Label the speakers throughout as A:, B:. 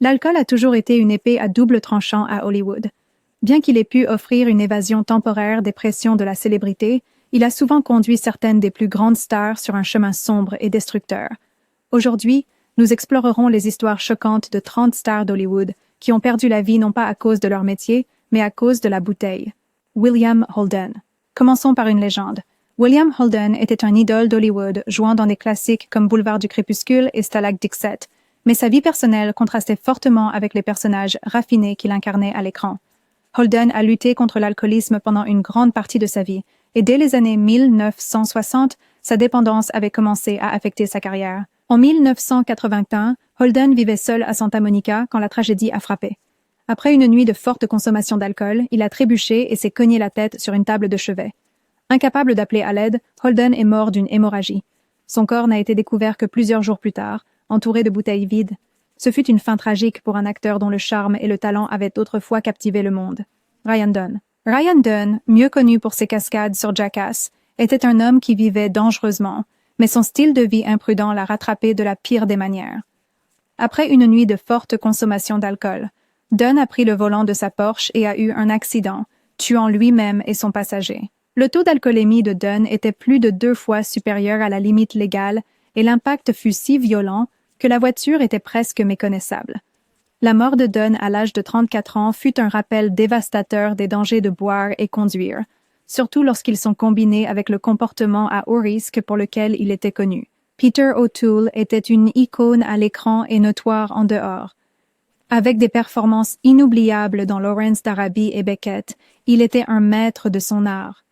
A: L'alcool a toujours été une épée à double tranchant à Hollywood. Bien qu'il ait pu offrir une évasion temporaire des pressions de la célébrité, il a souvent conduit certaines des plus grandes stars sur un chemin sombre et destructeur. Aujourd'hui, nous explorerons les histoires choquantes de 30 stars d'Hollywood qui ont perdu la vie non pas à cause de leur métier, mais à cause de la bouteille. William Holden. Commençons par une légende. William Holden était un idole d'Hollywood, jouant dans des classiques comme Boulevard du Crépuscule et Stalag Dixit, mais sa vie personnelle contrastait fortement avec les personnages raffinés qu'il incarnait à l'écran. Holden a lutté contre l'alcoolisme pendant une grande partie de sa vie, et dès les années 1960, sa dépendance avait commencé à affecter sa carrière. En 1981, Holden vivait seul à Santa Monica quand la tragédie a frappé. Après une nuit de forte consommation d'alcool, il a trébuché et s'est cogné la tête sur une table de chevet. Incapable d'appeler à l'aide, Holden est mort d'une hémorragie. Son corps n'a été découvert que plusieurs jours plus tard, entouré de bouteilles vides. Ce fut une fin tragique pour un acteur dont le charme et le talent avaient autrefois captivé le monde. Ryan Dunn. Ryan Dunn, mieux connu pour ses cascades sur Jackass, était un homme qui vivait dangereusement, mais son style de vie imprudent l'a rattrapé de la pire des manières. Après une nuit de forte consommation d'alcool, Dunn a pris le volant de sa Porsche et a eu un accident, tuant lui-même et son passager. Le taux d'alcoolémie de Dunn était plus de 2 fois supérieur à la limite légale et l'impact fut si violent que la voiture était presque méconnaissable. La mort de Dunn à l'âge de 34 ans fut un rappel dévastateur des dangers de boire et conduire, surtout lorsqu'ils sont combinés avec le comportement à haut risque pour lequel il était connu. Peter O'Toole était une icône à l'écran et notoire en dehors. Avec des performances inoubliables dans Lawrence d'Arabie et Beckett, il était un maître de son art.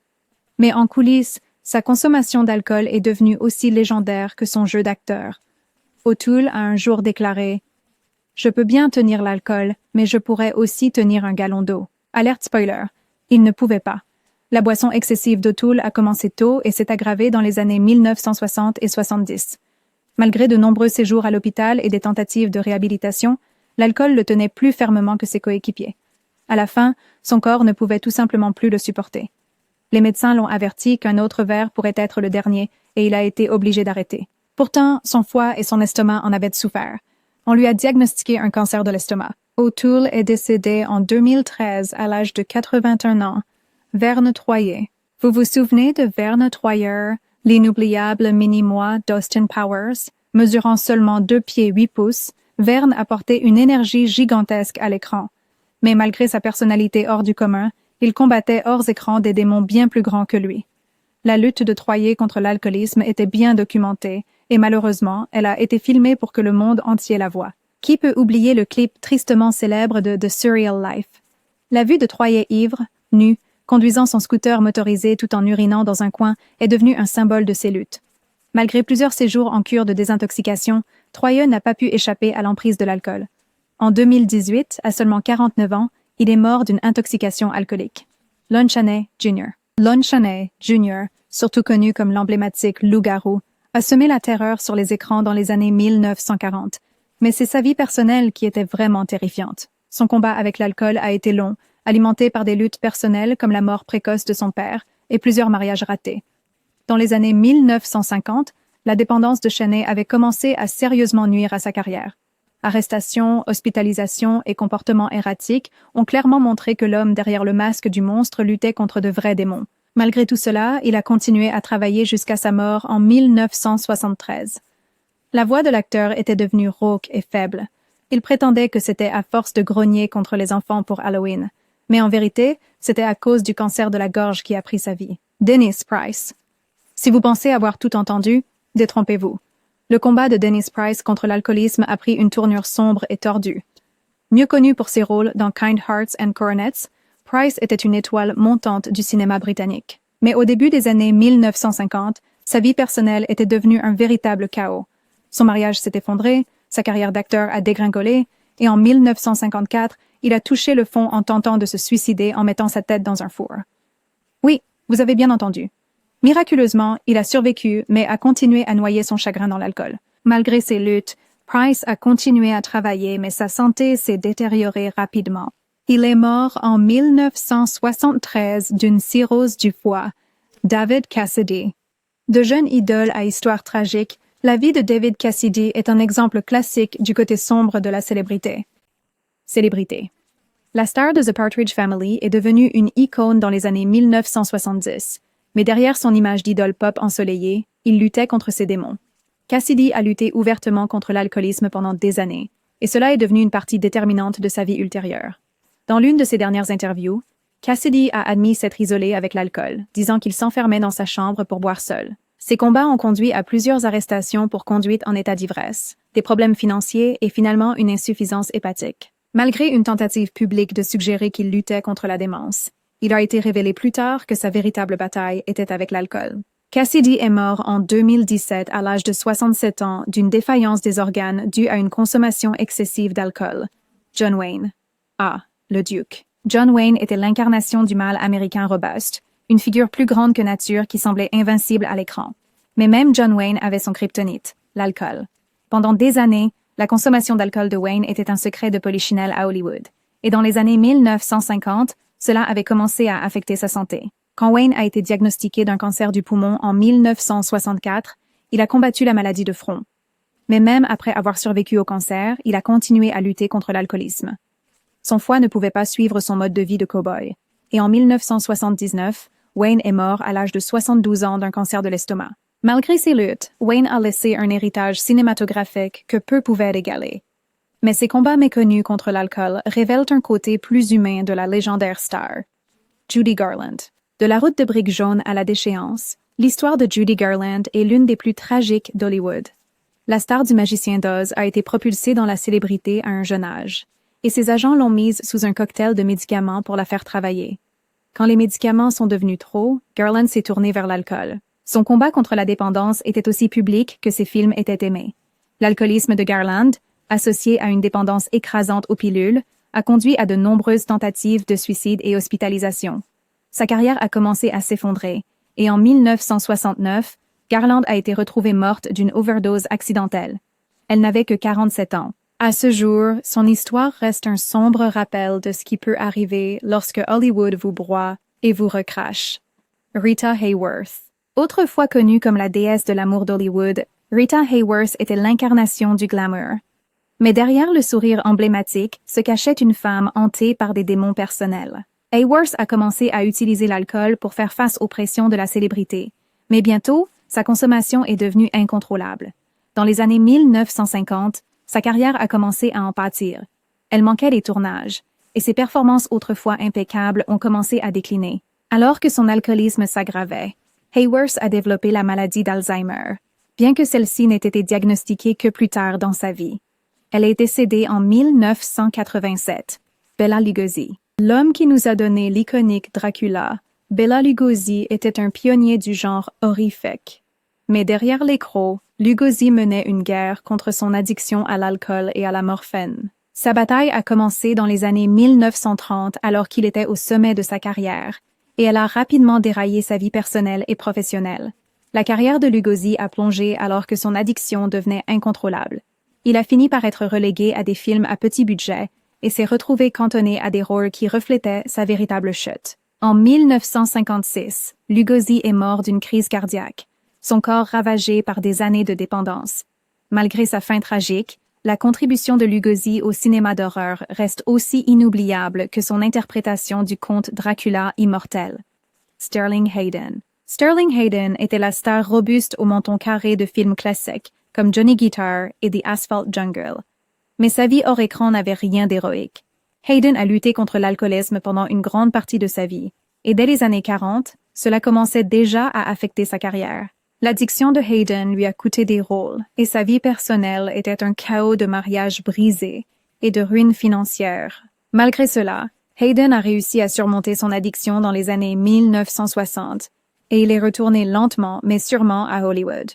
A: Mais en coulisses, sa consommation d'alcool est devenue aussi légendaire que son jeu d'acteur. O'Toole a un jour déclaré « Je peux bien tenir l'alcool, mais je pourrais aussi tenir un gallon d'eau. » Alerte spoiler, il ne pouvait pas. La boisson excessive d'O'Toole a commencé tôt et s'est aggravée dans les années 1960 et 70. Malgré de nombreux séjours à l'hôpital et des tentatives de réhabilitation, l'alcool le tenait plus fermement que ses coéquipiers. À la fin, son corps ne pouvait tout simplement plus le supporter. Les médecins l'ont averti qu'un autre verre pourrait être le dernier et il a été obligé d'arrêter. Pourtant, son foie et son estomac en avaient souffert. On lui a diagnostiqué un cancer de l'estomac. O'Toole est décédé en 2013 à l'âge de 81 ans. Verne Troyer. Vous vous souvenez de Verne Troyer, l'inoubliable mini-moi d'Austin Powers? Mesurant seulement 2 pieds 8 pouces, Verne apportait une énergie gigantesque à l'écran. Mais malgré sa personnalité hors du commun, il combattait hors écran des démons bien plus grands que lui. La lutte de Troyer contre l'alcoolisme était bien documentée, et malheureusement, elle a été filmée pour que le monde entier la voie. Qui peut oublier le clip tristement célèbre de The Surreal Life? La vue de Troyer ivre, nu, conduisant son scooter motorisé tout en urinant dans un coin est devenue un symbole de ses luttes. Malgré plusieurs séjours en cure de désintoxication, Troyer n'a pas pu échapper à l'emprise de l'alcool. En 2018, à seulement 49 ans, il est mort d'une intoxication alcoolique. Lon Chaney Jr. Lon Chaney Jr., surtout connu comme l'emblématique loup-garou, a semé la terreur sur les écrans dans les années 1940. Mais c'est sa vie personnelle qui était vraiment terrifiante. Son combat avec l'alcool a été long, alimenté par des luttes personnelles comme la mort précoce de son père et plusieurs mariages ratés. Dans les années 1950, la dépendance de Chaney avait commencé à sérieusement nuire à sa carrière. Arrestations, hospitalisations et comportements erratiques ont clairement montré que l'homme derrière le masque du monstre luttait contre de vrais démons. Malgré tout cela, il a continué à travailler jusqu'à sa mort en 1973. La voix de l'acteur était devenue rauque et faible. Il prétendait que c'était à force de grogner contre les enfants pour Halloween. Mais en vérité, c'était à cause du cancer de la gorge qui a pris sa vie. Dennis Price. Si vous pensez avoir tout entendu, détrompez-vous. Le combat de Dennis Price contre l'alcoolisme a pris une tournure sombre et tordue. Mieux connu pour ses rôles dans Kind Hearts and Coronets, Price était une étoile montante du cinéma britannique. Mais au début des années 1950, sa vie personnelle était devenue un véritable chaos. Son mariage s'est effondré, sa carrière d'acteur a dégringolé, et en 1954, il a touché le fond en tentant de se suicider en mettant sa tête dans un four. Oui, vous avez bien entendu. Miraculeusement, il a survécu, mais a continué à noyer son chagrin dans l'alcool. Malgré ses luttes, Price a continué à travailler, mais sa santé s'est détériorée rapidement. Il est mort en 1973 d'une cirrhose du foie. David Cassidy. De jeune idole à histoire tragique, la vie de David Cassidy est un exemple classique du côté sombre de la célébrité. Célébrité. La star de The Partridge Family est devenue une icône dans les années 1970, mais derrière son image d'idole pop ensoleillée, il luttait contre ses démons. Cassidy a lutté ouvertement contre l'alcoolisme pendant des années, et cela est devenu une partie déterminante de sa vie ultérieure. Dans l'une de ses dernières interviews, Cassidy a admis s'être isolé avec l'alcool, disant qu'il s'enfermait dans sa chambre pour boire seul. Ces combats ont conduit à plusieurs arrestations pour conduite en état d'ivresse, des problèmes financiers et finalement une insuffisance hépatique. Malgré une tentative publique de suggérer qu'il luttait contre la démence, il a été révélé plus tard que sa véritable bataille était avec l'alcool. Cassidy est mort en 2017 à l'âge de 67 ans d'une défaillance des organes due à une consommation excessive d'alcool. John Wayne. Le Duc. John Wayne était l'incarnation du mâle américain robuste, une figure plus grande que nature qui semblait invincible à l'écran. Mais même John Wayne avait son kryptonite, l'alcool. Pendant des années, la consommation d'alcool de Wayne était un secret de polichinelle à Hollywood. Et dans les années 1950, cela avait commencé à affecter sa santé. Quand Wayne a été diagnostiqué d'un cancer du poumon en 1964, il a combattu la maladie de front. Mais même après avoir survécu au cancer, il a continué à lutter contre l'alcoolisme. Son foie ne pouvait pas suivre son mode de vie de cow-boy. Et en 1979, Wayne est mort à l'âge de 72 ans d'un cancer de l'estomac. Malgré ses luttes, Wayne a laissé un héritage cinématographique que peu pouvaient égaler. Mais ses combats méconnus contre l'alcool révèlent un côté plus humain de la légendaire star. Judy Garland. De la route de briques jaunes à la déchéance, l'histoire de Judy Garland est l'une des plus tragiques d'Hollywood. La star du Magicien d'Oz a été propulsée dans la célébrité à un jeune âge, et ses agents l'ont mise sous un cocktail de médicaments pour la faire travailler. Quand les médicaments sont devenus trop, Garland s'est tournée vers l'alcool. Son combat contre la dépendance était aussi public que ses films étaient aimés. L'alcoolisme de Garland, associé à une dépendance écrasante aux pilules, a conduit à de nombreuses tentatives de suicide et hospitalisation. Sa carrière a commencé à s'effondrer, et en 1969, Garland a été retrouvée morte d'une overdose accidentelle. Elle n'avait que 47 ans. À ce jour, son histoire reste un sombre rappel de ce qui peut arriver lorsque Hollywood vous broie et vous recrache. Rita Hayworth. Autrefois connue comme la déesse de l'amour d'Hollywood, Rita Hayworth était l'incarnation du glamour. Mais derrière le sourire emblématique se cachait une femme hantée par des démons personnels. Hayworth a commencé à utiliser l'alcool pour faire face aux pressions de la célébrité. Mais bientôt, sa consommation est devenue incontrôlable. Dans les années 1950, sa carrière a commencé à en pâtir. Elle manquait les tournages, et ses performances autrefois impeccables ont commencé à décliner. Alors que son alcoolisme s'aggravait, Hayworth a développé la maladie d'Alzheimer, bien que celle-ci n'ait été diagnostiquée que plus tard dans sa vie. Elle est décédée en 1987. Bela Lugosi. L'homme qui nous a donné l'iconique Dracula, Bela Lugosi était un pionnier du genre horrifique. Mais derrière l'écran, Lugosi menait une guerre contre son addiction à l'alcool et à la morphine. Sa bataille a commencé dans les années 1930 alors qu'il était au sommet de sa carrière, et elle a rapidement déraillé sa vie personnelle et professionnelle. La carrière de Lugosi a plongé alors que son addiction devenait incontrôlable. Il a fini par être relégué à des films à petit budget et s'est retrouvé cantonné à des rôles qui reflétaient sa véritable chute. En 1956, Lugosi est mort d'une crise cardiaque, son corps ravagé par des années de dépendance. Malgré sa fin tragique, la contribution de Lugosi au cinéma d'horreur reste aussi inoubliable que son interprétation du conte Dracula immortel. Sterling Hayden. Sterling Hayden était la star robuste au menton carré de films classiques comme Johnny Guitar et The Asphalt Jungle. Mais sa vie hors écran n'avait rien d'héroïque. Hayden a lutté contre l'alcoolisme pendant une grande partie de sa vie, et dès les années 40, cela commençait déjà à affecter sa carrière. L'addiction de Hayden lui a coûté des rôles, et sa vie personnelle était un chaos de mariages brisés et de ruines financières. Malgré cela, Hayden a réussi à surmonter son addiction dans les années 1960, et il est retourné lentement mais sûrement à Hollywood.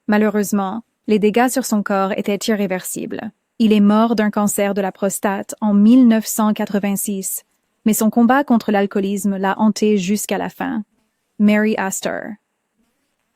A: Malheureusement, les dégâts sur son corps étaient irréversibles. Il est mort d'un cancer de la prostate en 1986, mais son combat contre l'alcoolisme l'a hanté jusqu'à la fin. Mary Astor.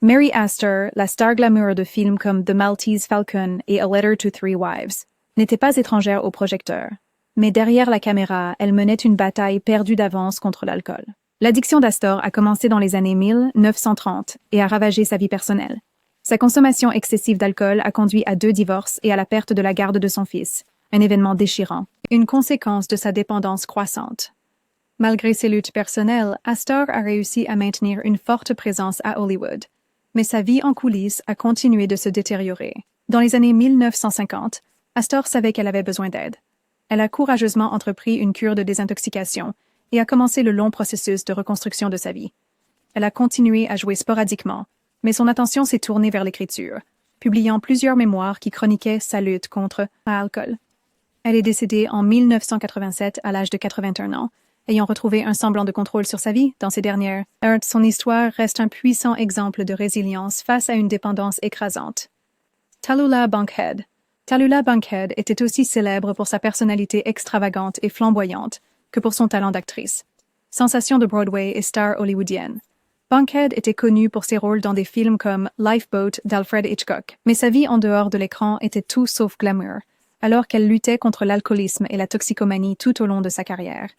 A: Mary Astor, la star glamour de films comme The Maltese Falcon et A Letter to Three Wives, n'était pas étrangère au projecteur. Mais derrière la caméra, elle menait une bataille perdue d'avance contre l'alcool. L'addiction d'Astor a commencé dans les années 1930 et a ravagé sa vie personnelle. Sa consommation excessive d'alcool a conduit à 2 divorces et à la perte de la garde de son fils, un événement déchirant. une conséquence de sa dépendance croissante. Malgré ses luttes personnelles, Astor a réussi à maintenir une forte présence à Hollywood, mais sa vie en coulisses a continué de se détériorer. Dans les années 1950, Astor savait qu'elle avait besoin d'aide. Elle a courageusement entrepris une cure de désintoxication et a commencé le long processus de reconstruction de sa vie. Elle a continué à jouer sporadiquement, mais son attention s'est tournée vers l'écriture, publiant plusieurs mémoires qui chroniquaient sa lutte contre l'alcool. Elle est décédée en 1987 à l'âge de 81 ans, ayant retrouvé un semblant de contrôle sur sa vie dans ces dernières heures. Son histoire reste un puissant exemple de résilience face à une dépendance écrasante. Tallulah Bankhead. Tallulah Bankhead était aussi célèbre pour sa personnalité extravagante et flamboyante que pour son talent d'actrice. Sensation de Broadway et star hollywoodienne, Bankhead était connue pour ses rôles dans des films comme Lifeboat d'Alfred Hitchcock, mais sa vie en dehors de l'écran était tout sauf glamour, alors qu'elle luttait contre l'alcoolisme et la toxicomanie tout au long de sa carrière.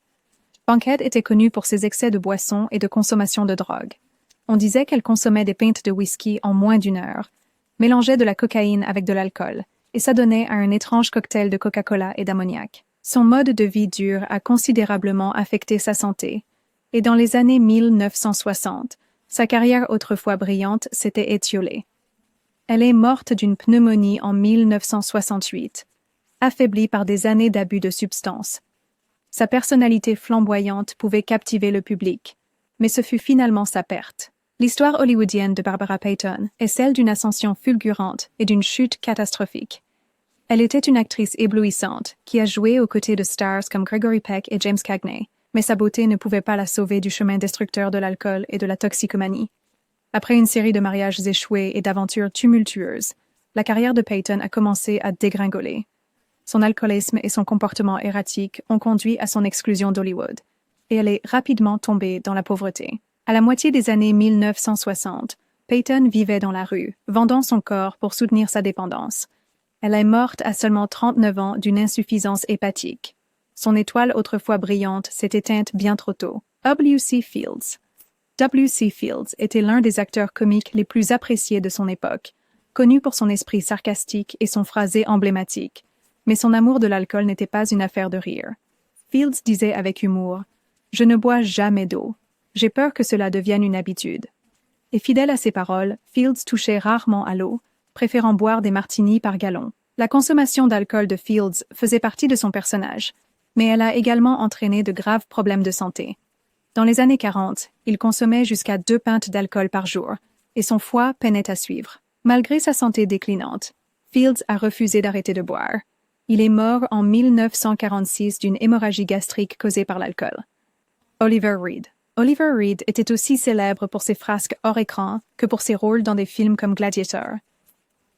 A: Bankhead était connue pour ses excès de boissons et de consommation de drogue. On disait qu'elle consommait des pintes de whisky en moins d'une heure, mélangeait de la cocaïne avec de l'alcool, et s'adonnait à un étrange cocktail de Coca-Cola et d'ammoniac. Son mode de vie dur a considérablement affecté sa santé, et dans les années 1960, sa carrière autrefois brillante s'était étiolée. Elle est morte d'une pneumonie en 1968, affaiblie par des années d'abus de substances. Sa personnalité flamboyante pouvait captiver le public, mais ce fut finalement sa perte. L'histoire hollywoodienne de Barbara Payton est celle d'une ascension fulgurante et d'une chute catastrophique. Elle était une actrice éblouissante qui a joué aux côtés de stars comme Gregory Peck et James Cagney, mais sa beauté ne pouvait pas la sauver du chemin destructeur de l'alcool et de la toxicomanie. Après une série de mariages échoués et d'aventures tumultueuses, la carrière de Payton a commencé à dégringoler. Son alcoolisme et son comportement erratique ont conduit à son exclusion d'Hollywood, et elle est rapidement tombée dans la pauvreté. À la moitié des années 1960, Payton vivait dans la rue, vendant son corps pour soutenir sa dépendance. Elle est morte à seulement 39 ans d'une insuffisance hépatique. Son étoile autrefois brillante s'est éteinte bien trop tôt. W.C. Fields. W.C. Fields était l'un des acteurs comiques les plus appréciés de son époque, connu pour son esprit sarcastique et son phrasé emblématique. Mais son amour de l'alcool n'était pas une affaire de rire. Fields disait avec humour « Je ne bois jamais d'eau. J'ai peur que cela devienne une habitude. » Et fidèle à ses paroles, Fields touchait rarement à l'eau, préférant boire des martinis par gallon. La consommation d'alcool de Fields faisait partie de son personnage, mais elle a également entraîné de graves problèmes de santé. Dans les années 40, il consommait jusqu'à 2 pintes d'alcool par jour, et son foie peinait à suivre. Malgré sa santé déclinante, Fields a refusé d'arrêter de boire. Il est mort en 1946 d'une hémorragie gastrique causée par l'alcool. Oliver Reed. Oliver Reed était aussi célèbre pour ses frasques hors écran que pour ses rôles dans des films comme Gladiator.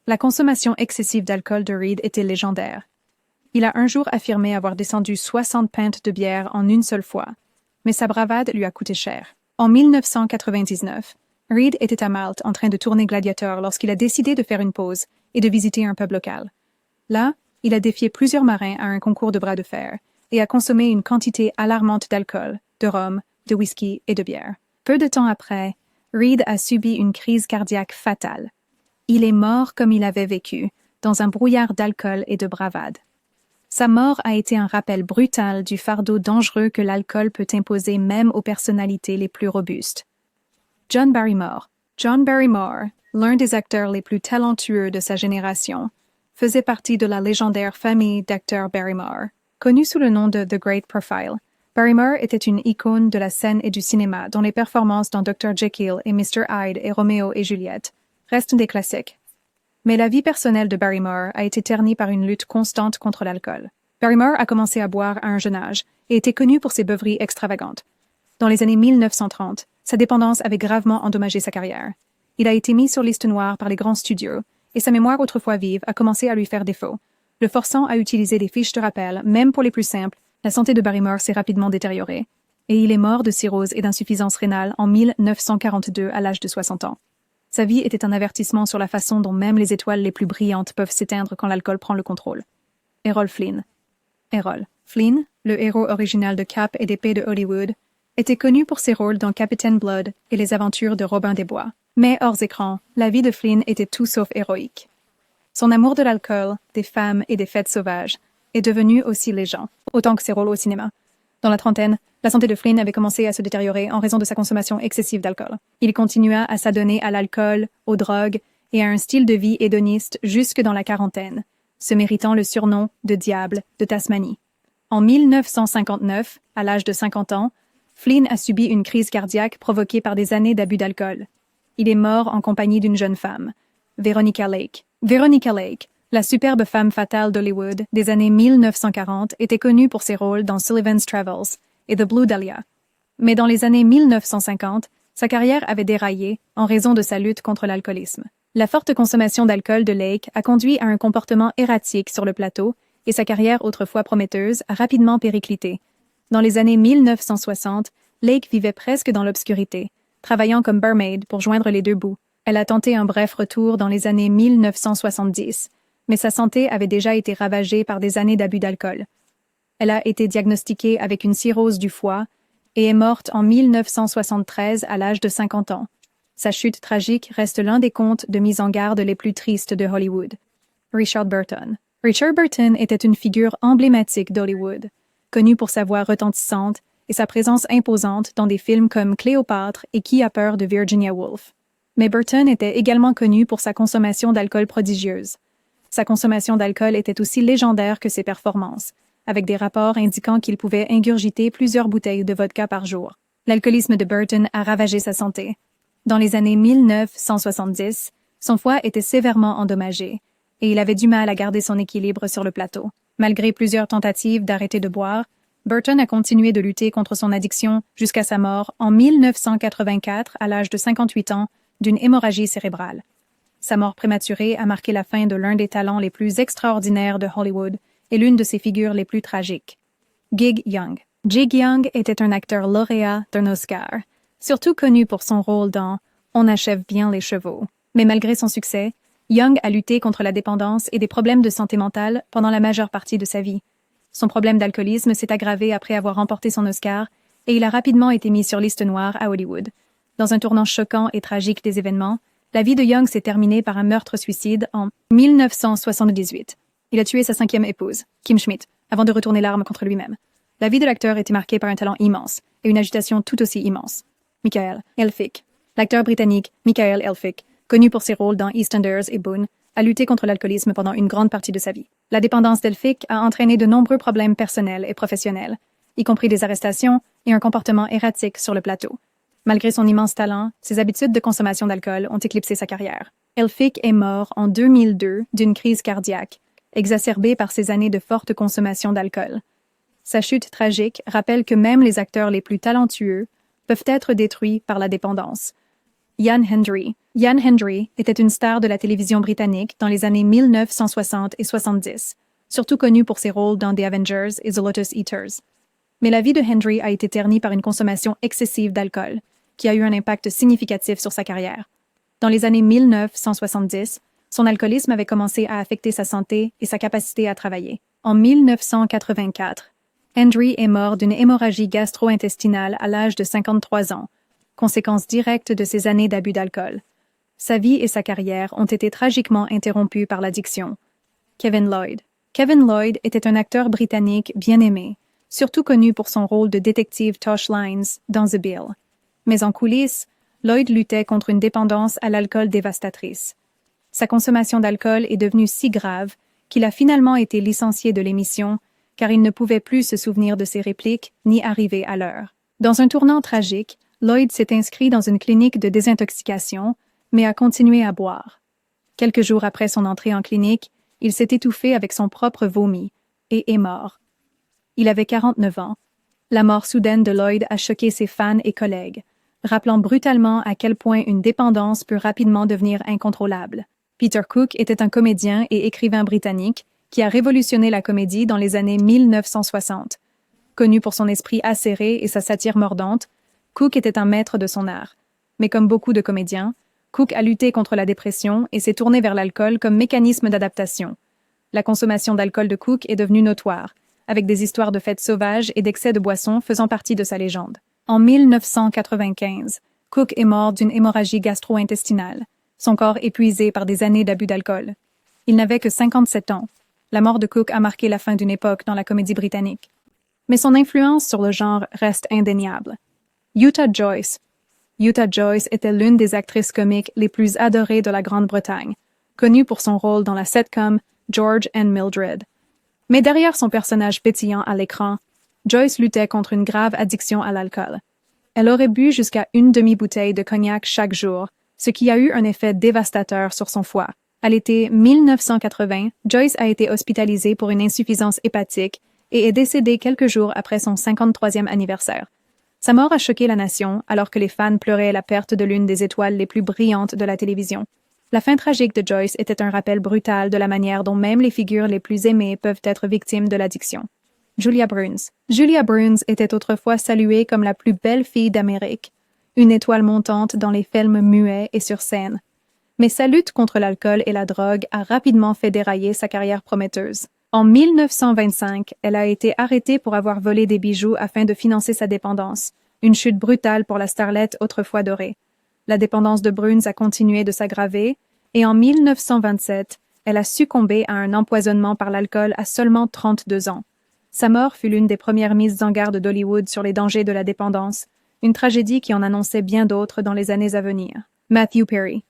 A: La consommation excessive d'alcool de Reed était légendaire. Il a un jour affirmé avoir descendu 60 pintes de bière en une seule fois, mais sa bravade lui a coûté cher. En 1999, Reed était à Malte en train de tourner Gladiator lorsqu'il a décidé de faire une pause et de visiter un pub local. Là, il a défié plusieurs marins à un concours de bras de fer et a consommé une quantité alarmante d'alcool, de rhum, de whisky et de bière. Peu de temps après, Reed a subi une crise cardiaque fatale. Il est mort comme il avait vécu, dans un brouillard d'alcool et de bravade. Sa mort a été un rappel brutal du fardeau dangereux que l'alcool peut imposer même aux personnalités les plus robustes. John Barrymore. John Barrymore, l'un des acteurs les plus talentueux de sa génération, faisait partie de la légendaire famille d'acteurs Barrymore. Connu sous le nom de The Great Profile, Barrymore était une icône de la scène et du cinéma dont les performances dans Dr. Jekyll et Mr. Hyde et Roméo et Juliette restent des classiques. Mais la vie personnelle de Barrymore a été ternie par une lutte constante contre l'alcool. Barrymore a commencé à boire à un jeune âge et était connu pour ses beuveries extravagantes. Dans les années 1930, sa dépendance avait gravement endommagé sa carrière. Il a été mis sur liste noire par les grands studios et sa mémoire autrefois vive a commencé à lui faire défaut, le forçant à utiliser des fiches de rappel, même pour les plus simples. La santé de Barrymore s'est rapidement détériorée, et il est mort de cirrhose et d'insuffisance rénale en 1942 à l'âge de 60 ans. Sa vie était un avertissement sur la façon dont même les étoiles les plus brillantes peuvent s'éteindre quand l'alcool prend le contrôle. Errol Flynn. Errol Flynn, le héros original de Cap et d'Épée de Hollywood, était connu pour ses rôles dans Captain Blood et les aventures de Robin des Bois. Mais hors écran, la vie de Flynn était tout sauf héroïque. Son amour de l'alcool, des femmes et des fêtes sauvages est devenu aussi léger. autant que ses rôles au cinéma. Dans la trentaine, la santé de Flynn avait commencé à se détériorer en raison de sa consommation excessive d'alcool. Il continua à s'adonner à l'alcool, aux drogues et à un style de vie hédoniste jusque dans la quarantaine, se méritant le surnom de Diable de Tasmanie. En 1959, à l'âge de 50 ans, Flynn a subi une crise cardiaque provoquée par des années d'abus d'alcool. Il est mort en compagnie d'une jeune femme, Veronica Lake. Veronica Lake, la superbe femme fatale d'Hollywood des années 1940, était connue pour ses rôles dans Sullivan's Travels et The Blue Dahlia. Mais dans les années 1950, sa carrière avait déraillé en raison de sa lutte contre l'alcoolisme. La forte consommation d'alcool de Lake a conduit à un comportement erratique sur le plateau et sa carrière autrefois prometteuse a rapidement périclité. Dans les années 1960, Lake vivait presque dans l'obscurité, travaillant comme barmaid pour joindre les deux bouts. Elle a tenté un bref retour dans les années 1970, mais sa santé avait déjà été ravagée par des années d'abus d'alcool. Elle a été diagnostiquée avec une cirrhose du foie et est morte en 1973 à l'âge de 50 ans. Sa chute tragique reste l'un des contes de mise en garde les plus tristes de Hollywood. Richard Burton. Richard Burton était une figure emblématique d'Hollywood, connu pour sa voix retentissante et sa présence imposante dans des films comme Cléopâtre et Qui a peur de Virginia Woolf. Mais Burton était également connu pour sa consommation d'alcool prodigieuse. Sa consommation d'alcool était aussi légendaire que ses performances, avec des rapports indiquant qu'il pouvait ingurgiter plusieurs bouteilles de vodka par jour. L'alcoolisme de Burton a ravagé sa santé. Dans les années 1970, son foie était sévèrement endommagé, et il avait du mal à garder son équilibre sur le plateau. Malgré plusieurs tentatives d'arrêter de boire, Burton a continué de lutter contre son addiction jusqu'à sa mort en 1984 à l'âge de 58 ans d'une hémorragie cérébrale. Sa mort prématurée a marqué la fin de l'un des talents les plus extraordinaires de Hollywood et l'une de ses figures les plus tragiques. Gig Young. Gig Young était un acteur lauréat d'un Oscar, surtout connu pour son rôle dans On achève bien les chevaux. Mais malgré son succès, Young a lutté contre la dépendance et des problèmes de santé mentale pendant la majeure partie de sa vie. Son problème d'alcoolisme s'est aggravé après avoir remporté son Oscar et il a rapidement été mis sur liste noire à Hollywood. Dans un tournant choquant et tragique des événements, la vie de Young s'est terminée par un meurtre-suicide en 1978. Il a tué sa 5e épouse, Kim Schmidt, avant de retourner l'arme contre lui-même. La vie de l'acteur était marquée par un talent immense et une agitation tout aussi immense. Michael Elphick. L'acteur britannique Michael Elphick, connu pour ses rôles dans EastEnders et Boone, a lutté contre l'alcoolisme pendant une grande partie de sa vie. La dépendance d'Elphick a entraîné de nombreux problèmes personnels et professionnels, y compris des arrestations et un comportement erratique sur le plateau. Malgré son immense talent, ses habitudes de consommation d'alcool ont éclipsé sa carrière. Elphick est mort en 2002 d'une crise cardiaque, exacerbée par ses années de forte consommation d'alcool. Sa chute tragique rappelle que même les acteurs les plus talentueux peuvent être détruits par la dépendance. Ian Hendry. Ian Hendry était une star de la télévision britannique dans les années 1960 et 70, surtout connu pour ses rôles dans The Avengers et The Lotus Eaters. Mais la vie de Hendry a été ternie par une consommation excessive d'alcool, qui a eu un impact significatif sur sa carrière. Dans les années 1970, son alcoolisme avait commencé à affecter sa santé et sa capacité à travailler. En 1984, Hendry est mort d'une hémorragie gastro-intestinale à l'âge de 53 ans, conséquence directe de ses années d'abus d'alcool. Sa vie et sa carrière ont été tragiquement interrompues par l'addiction. Kevin Lloyd. Kevin Lloyd était un acteur britannique bien aimé, surtout connu pour son rôle de détective Tosh Lines dans The Bill. Mais en coulisses, Lloyd luttait contre une dépendance à l'alcool dévastatrice. Sa consommation d'alcool est devenue si grave qu'il a finalement été licencié de l'émission car il ne pouvait plus se souvenir de ses répliques ni arriver à l'heure. Dans un tournant tragique, Lloyd s'est inscrit dans une clinique de désintoxication, mais a continué à boire. Quelques jours après son entrée en clinique, il s'est étouffé avec son propre vomi et est mort. Il avait 49 ans. La mort soudaine de Lloyd a choqué ses fans et collègues, rappelant brutalement à quel point une dépendance peut rapidement devenir incontrôlable. Peter Cook était un comédien et écrivain britannique qui a révolutionné la comédie dans les années 1960. Connu pour son esprit acéré et sa satire mordante, Cook était un maître de son art. Mais comme beaucoup de comédiens, Cook a lutté contre la dépression et s'est tourné vers l'alcool comme mécanisme d'adaptation. La consommation d'alcool de Cook est devenue notoire, avec des histoires de fêtes sauvages et d'excès de boissons faisant partie de sa légende. En 1995, Cook est mort d'une hémorragie gastro-intestinale, son corps épuisé par des années d'abus d'alcool. Il n'avait que 57 ans. La mort de Cook a marqué la fin d'une époque dans la comédie britannique. Mais son influence sur le genre reste indéniable. Utah Joyce. Utah Joyce était l'une des actrices comiques les plus adorées de la Grande-Bretagne, connue pour son rôle dans la sitcom George and Mildred. Mais derrière son personnage pétillant à l'écran, Joyce luttait contre une grave addiction à l'alcool. Elle aurait bu jusqu'à une demi-bouteille de cognac chaque jour, ce qui a eu un effet dévastateur sur son foie. À l'été 1980, Joyce a été hospitalisée pour une insuffisance hépatique et est décédée quelques jours après son 53e anniversaire. Sa mort a choqué la nation alors que les fans pleuraient la perte de l'une des étoiles les plus brillantes de la télévision. La fin tragique de Joyce était un rappel brutal de la manière dont même les figures les plus aimées peuvent être victimes de l'addiction. Julia Bruns. Julia Bruns était autrefois saluée comme la plus belle fille d'Amérique, une étoile montante dans les films muets et sur scène. Mais sa lutte contre l'alcool et la drogue a rapidement fait dérailler sa carrière prometteuse. En 1925, elle a été arrêtée pour avoir volé des bijoux afin de financer sa dépendance, une chute brutale pour la starlette autrefois dorée. La dépendance de Bruns a continué de s'aggraver, et en 1927, elle a succombé à un empoisonnement par l'alcool à seulement 32 ans. Sa mort fut l'une des premières mises en garde d'Hollywood sur les dangers de la dépendance, une tragédie qui en annonçait bien d'autres dans les années à venir. Matthew Perry.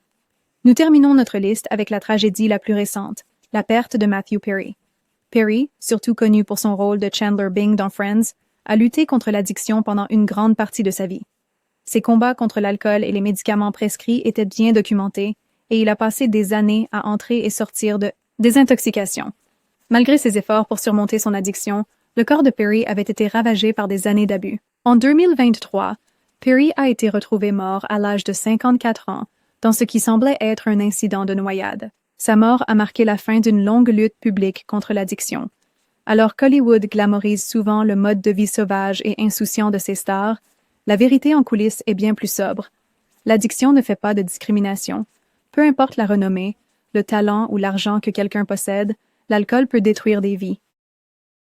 A: Nous terminons notre liste avec la tragédie la plus récente, la perte de Matthew Perry. Perry, surtout connu pour son rôle de Chandler Bing dans Friends, a lutté contre l'addiction pendant une grande partie de sa vie. Ses combats contre l'alcool et les médicaments prescrits étaient bien documentés, et il a passé des années à entrer et sortir de désintoxication. Malgré ses efforts pour surmonter son addiction, le corps de Perry avait été ravagé par des années d'abus. En 2023, Perry a été retrouvé mort à l'âge de 54 ans, dans ce qui semblait être un incident de noyade. Sa mort a marqué la fin d'une longue lutte publique contre l'addiction. Alors qu'Hollywood glamorise souvent le mode de vie sauvage et insouciant de ses stars, la vérité en coulisses est bien plus sobre. L'addiction ne fait pas de discrimination. Peu importe la renommée, le talent ou l'argent que quelqu'un possède, l'alcool peut détruire des vies.